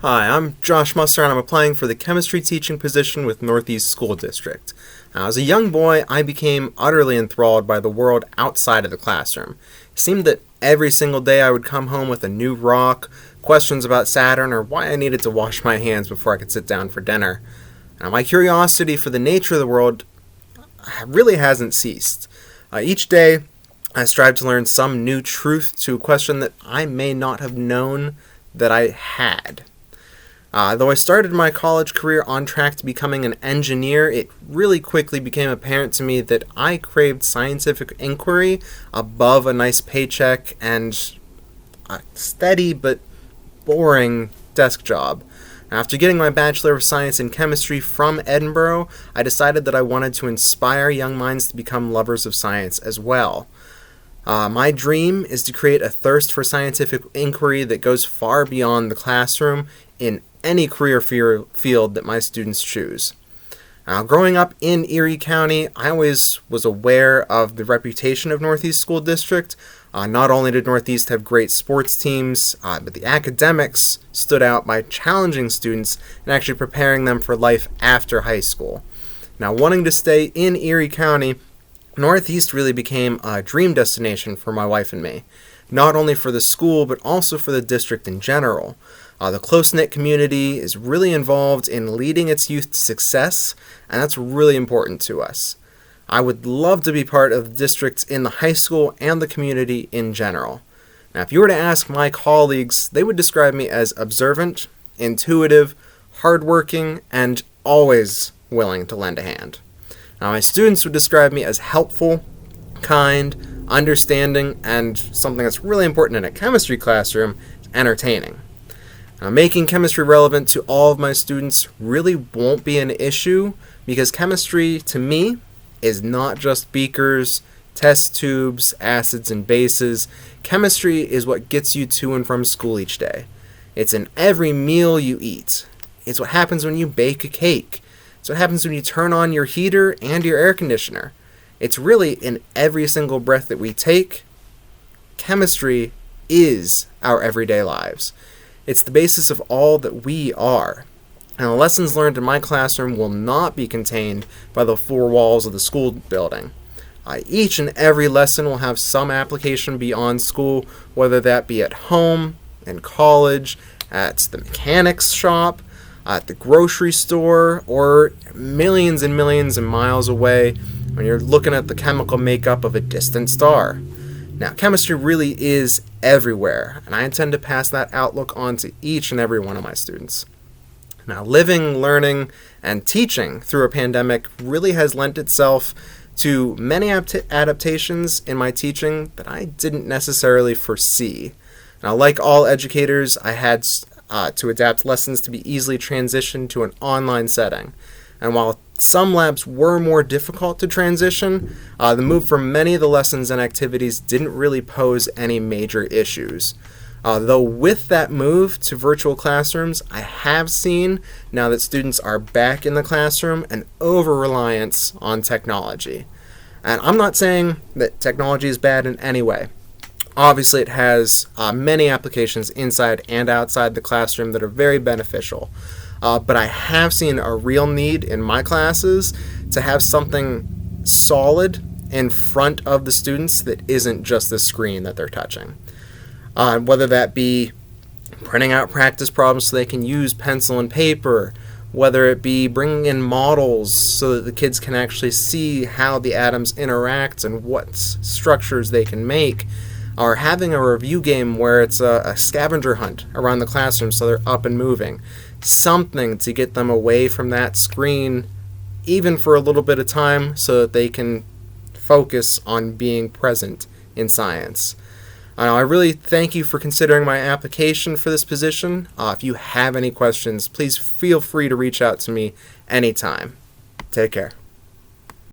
Hi, I'm Josh Musser, and I'm applying for the chemistry teaching position with Northeast School District. Now, as a young boy, I became utterly enthralled by the world outside of the classroom. It seemed that every single day I would come home with a new rock, questions about Saturn, or why I needed to wash my hands before I could sit down for dinner. Now, my curiosity for the nature of the world really hasn't ceased. Each day, I strive to learn some new truth to a question that I may not have known that I had. Though I started my college career on track to becoming an engineer, it really quickly became apparent to me that I craved scientific inquiry above a nice paycheck and a steady but boring desk job. After getting my Bachelor of Science in Chemistry from Edinburgh, I decided that I wanted to inspire young minds to become lovers of science as well. My dream is to create a thirst for scientific inquiry that goes far beyond the classroom in any career field that my students choose. Growing up in Erie County, I always was aware of the reputation of Northeast School District. Not only did Northeast have great sports teams, but the academics stood out by challenging students and actually preparing them for life after high school. Now, wanting to stay in Erie County, Northeast really became a dream destination for my wife and me, not only for the school, but also for the district in general. The close-knit community is really involved in leading its youth to success, and that's really important to us. I would love to be part of the districts in the high school and the community in general. Now, if you were to ask my colleagues, they would describe me as observant, intuitive, hardworking, and always willing to lend a hand. Now, my students would describe me as helpful, kind, understanding, and something that's really important in a chemistry classroom, entertaining. Now, making chemistry relevant to all of my students really won't be an issue because chemistry, to me, is not just beakers, test tubes, acids, and bases. Chemistry is what gets you to and from school each day. It's in every meal you eat. It's what happens when you bake a cake. It's what happens when you turn on your heater and your air conditioner. It's really in every single breath that we take. Chemistry is our everyday lives. It's the basis of all that we are. And the lessons learned in my classroom will not be contained by the four walls of the school building. Each and every lesson will have some application beyond school, whether that be at home, in college, at the mechanic's shop, at the grocery store, or millions and millions of miles away when you're looking at the chemical makeup of a distant star. Now, chemistry really is everywhere, and I intend to pass that outlook on to each and every one of my students. Now, living, learning, and teaching through a pandemic really has lent itself to many adaptations in my teaching that I didn't necessarily foresee. Now, like all educators, I had to adapt lessons to be easily transitioned to an online setting. And while some labs were more difficult to transition, the move for many of the lessons and activities didn't really pose any major issues. Though with that move to virtual classrooms, I have seen, now that students are back in the classroom, an over-reliance on technology. And I'm not saying that technology is bad in any way. Obviously, it has many applications inside and outside the classroom that are very beneficial. But I have seen a real need in my classes to have something solid in front of the students that isn't just the screen that they're touching. Whether that be printing out practice problems so they can use pencil and paper, whether it be bringing in models so that the kids can actually see how the atoms interact and what structures they can make, or having a review game where it's a scavenger hunt around the classroom so they're up and moving. Something to get them away from that screen, even for a little bit of time, so that they can focus on being present in science. I really thank you for considering my application for this position. If you have any questions, please feel free to reach out to me anytime. Take care.